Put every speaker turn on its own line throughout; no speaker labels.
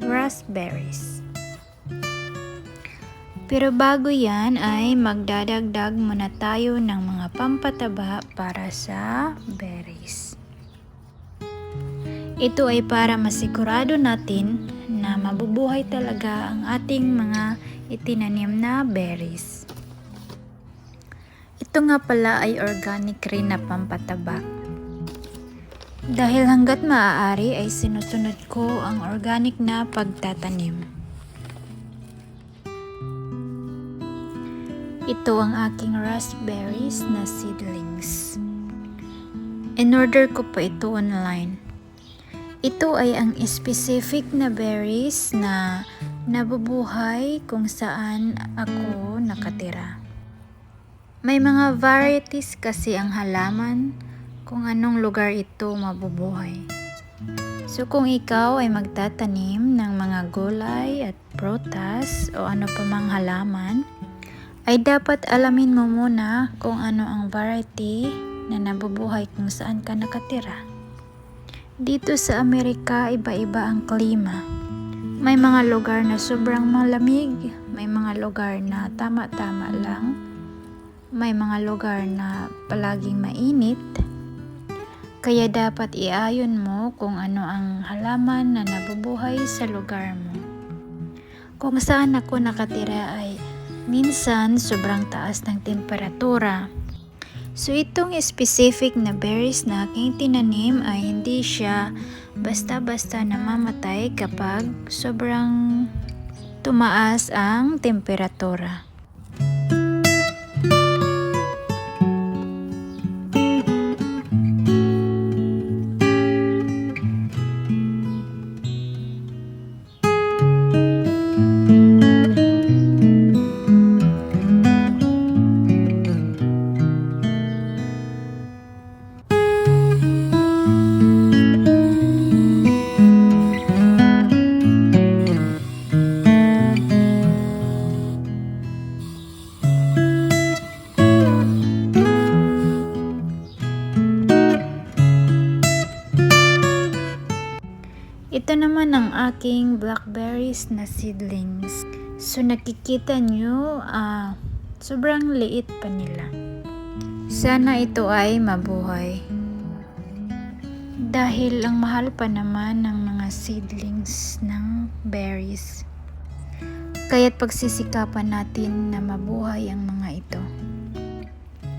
raspberries. Pero bago yan ay magdadagdag muna tayo ng mga pampataba para sa berries. Ito ay para masigurado natin na mabubuhay talaga ang ating mga itinanim na berries. Ito nga pala ay organic rin na pampataba. Dahil hanggat maaari ay sinusunod ko ang organic na pagtatanim. Ito ang aking raspberries na seedlings. In-order ko pa ito online. Ito ay ang specific na berries na nabubuhay kung saan ako nakatira. May mga varieties kasi ang halaman kung anong lugar ito mabubuhay. So kung ikaw ay magtatanim ng mga gulay at prutas o ano pa mang halaman, ay dapat alamin mo muna kung ano ang variety na nabubuhay kung saan ka nakatira. Dito sa Amerika, iba-iba ang klima. May mga lugar na sobrang malamig, may mga lugar na tama-tama lang, may mga lugar na palaging mainit. Kaya dapat iayon mo kung ano ang halaman na nabubuhay sa lugar mo. Kung saan ako nakatira ay minsan sobrang taas ng temperatura. So itong specific na berries na aking tinanim ay hindi siya basta-basta namamatay kapag sobrang tumaas ang temperatura. Ito naman ang aking blackberries na seedlings. So nakikita nyo, sobrang liit pa nila. Sana ito ay mabuhay. Dahil ang mahal pa naman ng mga seedlings ng berries. Kaya't pagsisikapan natin na mabuhay ang mga ito.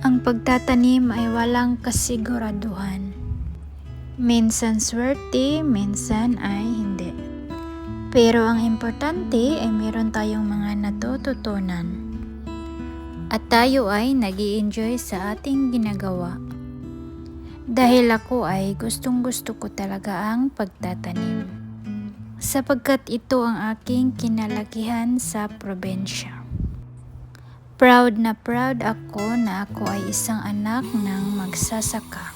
Ang pagtatanim ay walang kasiguraduhan. Minsan swerte, minsan ay hindi. Pero ang importante ay meron tayong mga natututunan. At tayo ay nag-i-enjoy sa ating ginagawa. Dahil ako ay gustong-gusto ko talaga ang pagtatanim. Sapagkat ito ang aking kinalakihan sa probensya. Proud na proud ako na ako ay isang anak ng magsasaka.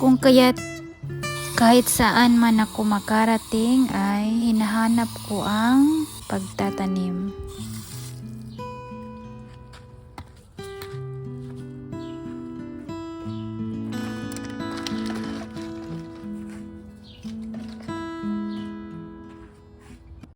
Kung kaya't kahit saan man ako makarating ay hinahanap ko ang pagtatanim.